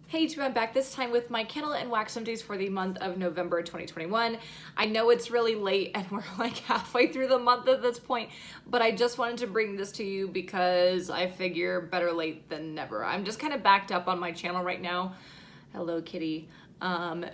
Hey YouTube, I'm back this time with my candle and wax empties for the month of November 2021. I know it's really late and we're like halfway through the month at this point, but I just wanted to bring this to you because I figure better late than never. I'm just kind of backed up on my channel right now. Hello, kitty.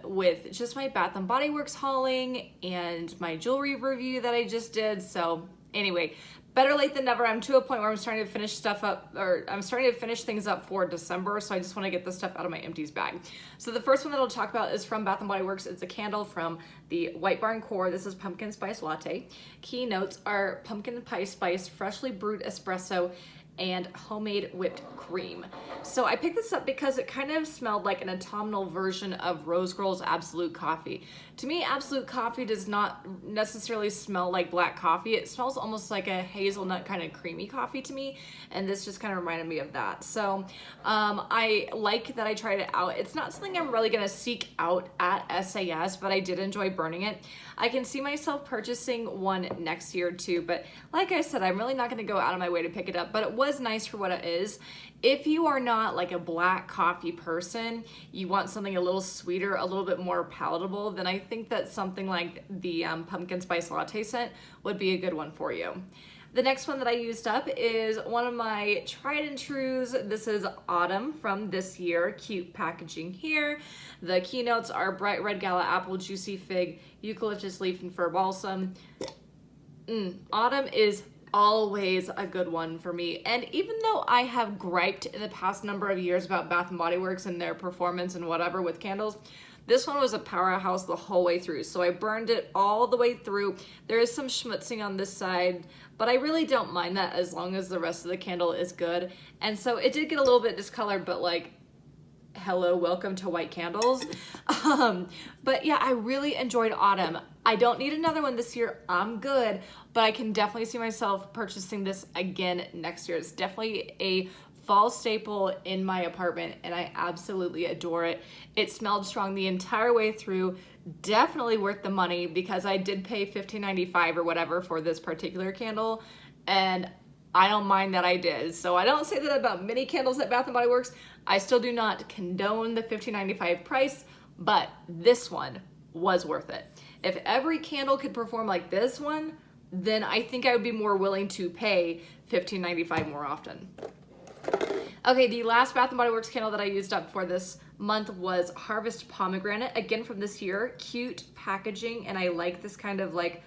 With just my Bath & Body Works hauling and my jewelry review that I just did. So anyway, better late than never. I'm to a point where I'm starting to finish stuff up, or I'm starting to finish things up for December. So I just want to get this stuff out of my empties bag. So the first one that I'll talk about is from Bath & Body Works. It's a candle from the White Barn Core. This is Pumpkin Spice Latte. Key notes are pumpkin pie spice, freshly brewed espresso, and homemade whipped cream. So I picked this up because it kind of smelled like an autumnal version of Rose Girl's Absolute Coffee. To me, Absolute Coffee does not necessarily smell like black coffee. It smells almost like a hazelnut kind of creamy coffee to me, and this just kind of reminded me of that. So I like that I tried it out. It's not something I'm really gonna seek out at SAS, but I did enjoy burning it. I can see myself purchasing one next year too, but like I said, I'm really not gonna go out of my way to pick it up, but it was nice for what it is. If you are not like a black coffee person, you want something a little sweeter, a little bit more palatable, then I think that something like the pumpkin spice latte scent would be a good one for you. The next one that I used up is one of my tried and trues. This is Autumn from this year. Cute packaging here. The keynotes are bright red gala apple, juicy fig, eucalyptus leaf, and fir balsam. Autumn is always a good one for me. And even though I have griped in the past number of years about Bath & Body Works and their performance and whatever with candles, this one was a powerhouse the whole way through. So I burned it all the way through. There is some schmutzing on this side, but I really don't mind that as long as the rest of the candle is good. And so it did get a little bit discolored, but like, hello, welcome to white candles. But yeah, I really enjoyed Autumn. I don't need another one this year. I'm good, but I can definitely see myself purchasing this again next year. It's definitely a fall staple in my apartment and I absolutely adore it. It smelled strong the entire way through. Definitely worth the money because I did pay $15.95 or whatever for this particular candle, and I don't mind that I did. So I don't say that about many candles at Bath & Body Works. I still do not condone the $15.95 price, but this one was worth it. If every candle could perform like this one, then I think I would be more willing to pay $15.95 more often. Okay, the last Bath & Body Works candle that I used up for this month was Harvest Pomegranate, again from this year. Cute packaging, and I like this kind of like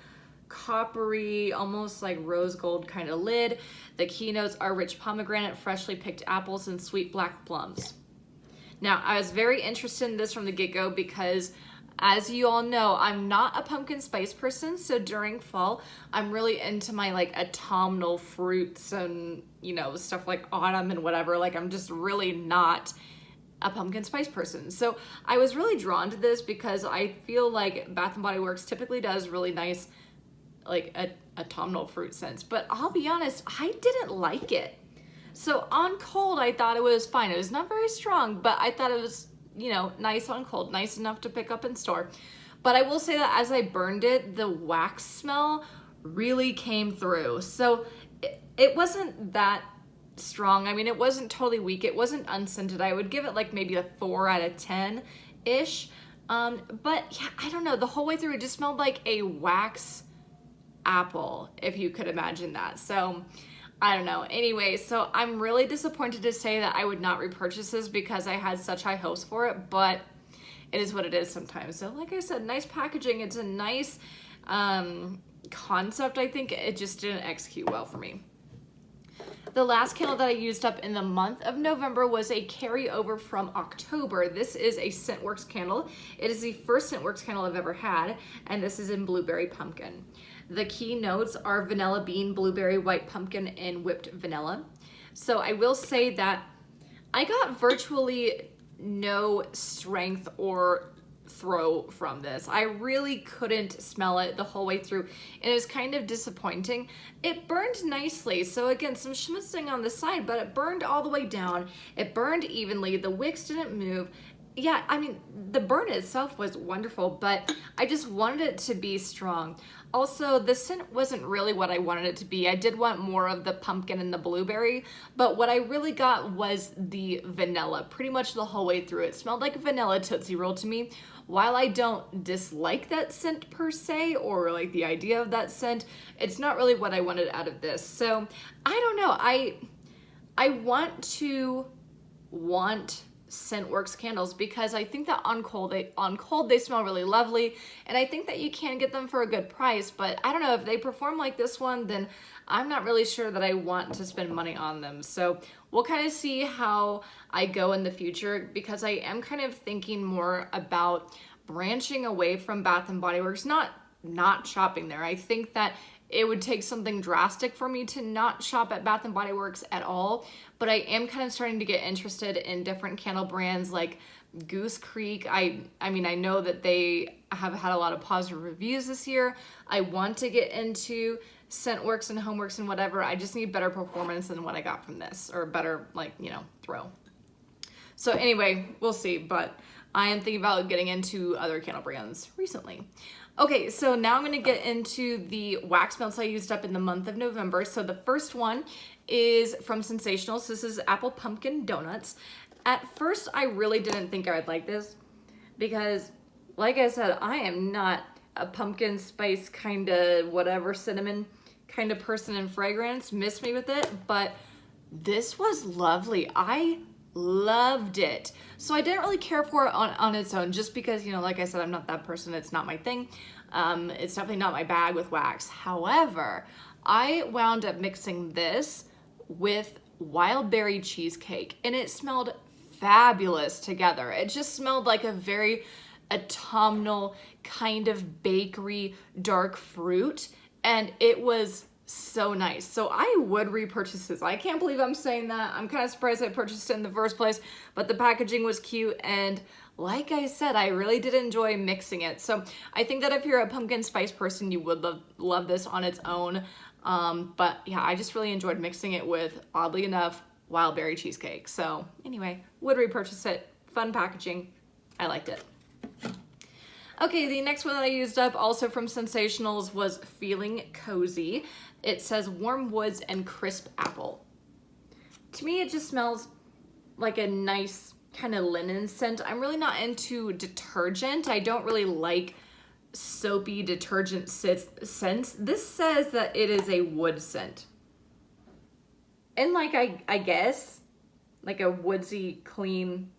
coppery, almost like rose gold kind of lid. The keynotes are rich pomegranate, freshly picked apples, and sweet black plums. Now, I was very interested in this from the get-go because, as you all know, I'm not a pumpkin spice person, so during fall, I'm really into my like autumnal fruits and, you know, stuff like autumn and whatever. Like, I'm just really not a pumpkin spice person. So I was really drawn to this because I feel like Bath & Body Works typically does really nice like autumnal fruit scents, but I'll be honest, I didn't like it. So on cold, I thought it was fine. It was not very strong, but I thought it was, you know, nice on cold, nice enough to pick up in store. But I will say that as I burned it, the wax smell really came through. So it wasn't that strong. I mean, it wasn't totally weak. It wasn't unscented. I would give it like maybe a 4 out of 10-ish. But yeah, I don't know. The whole way through, it just smelled like a wax apple, if you could imagine that. So I don't know. Anyway, so I'm really disappointed to say that I would not repurchase this because I had such high hopes for it, but it is what it is sometimes. So like I said, nice packaging. It's a nice concept. I think it just didn't execute well for me. The last candle that I used up in the month of November was a carryover from October. This is a Scentworks candle. It is the first Scentworks candle I've ever had, and this is in blueberry pumpkin. The key notes are vanilla bean, blueberry, white pumpkin, and whipped vanilla. So I will say that I got virtually no strength or throw from this. I really couldn't smell it the whole way through, and it was kind of disappointing. It burned nicely, so again, some schmutzing on the side, but it burned all the way down. It burned evenly. The wicks didn't move. Yeah, I mean, the burn itself was wonderful, but I just wanted it to be strong. Also, the scent wasn't really what I wanted it to be. I did want more of the pumpkin and the blueberry, but what I really got was the vanilla pretty much the whole way through. It smelled like a vanilla Tootsie Roll to me. While I don't dislike that scent per se, or like the idea of that scent, it's not really what I wanted out of this. So I don't know. I want Scentworks candles because I think that on cold they smell really lovely, and I think that you can get them for a good price, but I don't know if they perform like this one, then I'm not really sure that I want to spend money on them. So we'll kind of see how I go in the future, because I am kind of thinking more about branching away from Bath and Body Works, not shopping there. I think that it would take something drastic for me to not shop at Bath & Body Works at all, but I am kind of starting to get interested in different candle brands like Goose Creek. I mean, I know that they have had a lot of positive reviews this year. I want to get into Scentworks and Homeworks and whatever. I just need better performance than what I got from this, or better, like, you know, throw. So anyway, we'll see, but I am thinking about getting into other candle brands recently. Okay, so now I'm gonna get into the wax melts I used up in the month of November. So the first one is from Sensationals. This is Apple Pumpkin Donuts. At first, I really didn't think I would like this because, like I said, I am not a pumpkin spice kind of whatever, cinnamon kind of person in fragrance. Miss me with it, but this was lovely. I loved it. So I didn't really care for it on its own, just because, you know, like I said, I'm not that person. It's not my thing. It's definitely not my bag with wax. However, I wound up mixing this with wild berry cheesecake, and it smelled fabulous together. It just smelled like a very autumnal kind of bakery dark fruit, and it was so nice. So I would repurchase this. I can't believe I'm saying that. I'm kind of surprised I purchased it in the first place, but the packaging was cute, and like I said, I really did enjoy mixing it. So I think that if you're a pumpkin spice person, you would love this on its own. But yeah, I just really enjoyed mixing it with, oddly enough, wild berry cheesecake. So anyway, would repurchase it. Fun packaging. I liked it. Okay, the next one that I used up, also from Sensationals, was Feeling Cozy. It says warm woods and crisp apple. To me, it just smells like a nice kind of linen scent. I'm really not into detergent. I don't really like soapy detergent scents. This says that it is a wood scent. And like, I guess, like a woodsy, clean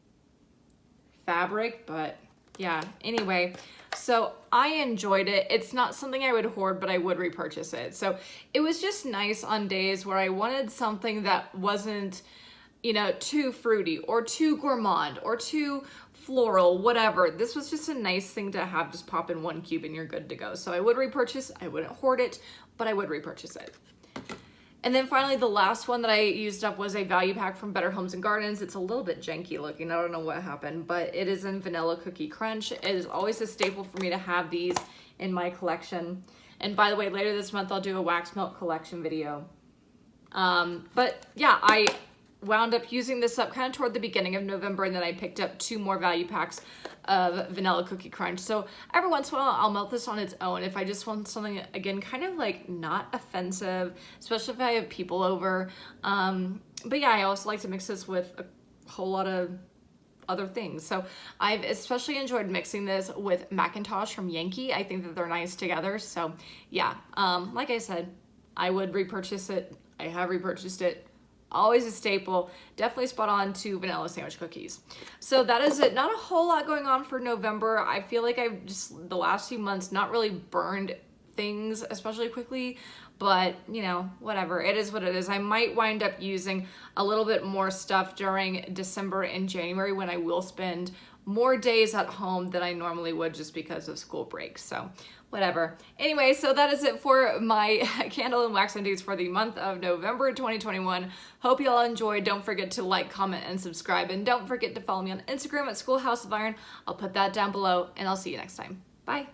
fabric, but yeah, anyway, so I enjoyed it. It's not something I would hoard, but I would repurchase it. So it was just nice on days where I wanted something that wasn't, you know, too fruity or too gourmand or too floral, whatever. This was just a nice thing to have, just pop in one cube and you're good to go. So I would repurchase. I wouldn't hoard it, but I would repurchase it. And then finally, the last one that I used up was a value pack from Better Homes and Gardens. It's a little bit janky looking. I don't know what happened, but it is in Vanilla Cookie Crunch. It is always a staple for me to have these in my collection. And by the way, later this month, I'll do a wax melt collection video. But yeah, I wound up using this up kind of toward the beginning of November, and then I picked up 2 more value packs of Vanilla Cookie Crunch. So every once in a while, I'll melt this on its own if I just want something, again, kind of like not offensive, especially if I have people over. But yeah, I also like to mix this with a whole lot of other things. So I've especially enjoyed mixing this with Macintosh from Yankee. I think that they're nice together. So yeah, like I said, I would repurchase it. I have repurchased it. Always a staple. Definitely spot on to vanilla sandwich cookies. So that is it. Not a whole lot going on for November. I feel like I've just, the last few months, not really burned things especially quickly, but you know, whatever. It is what it is. I might wind up using a little bit more stuff during December and January when I will spend more days at home than I normally would just because of school breaks. So whatever. Anyway, so that is it for my candle and wax empties for the month of November 2021. Hope you all enjoyed. Don't forget to like, comment, and subscribe. And don't forget to follow me on Instagram at Schoolhouse of Iron. I'll put that down below, and I'll see you next time. Bye.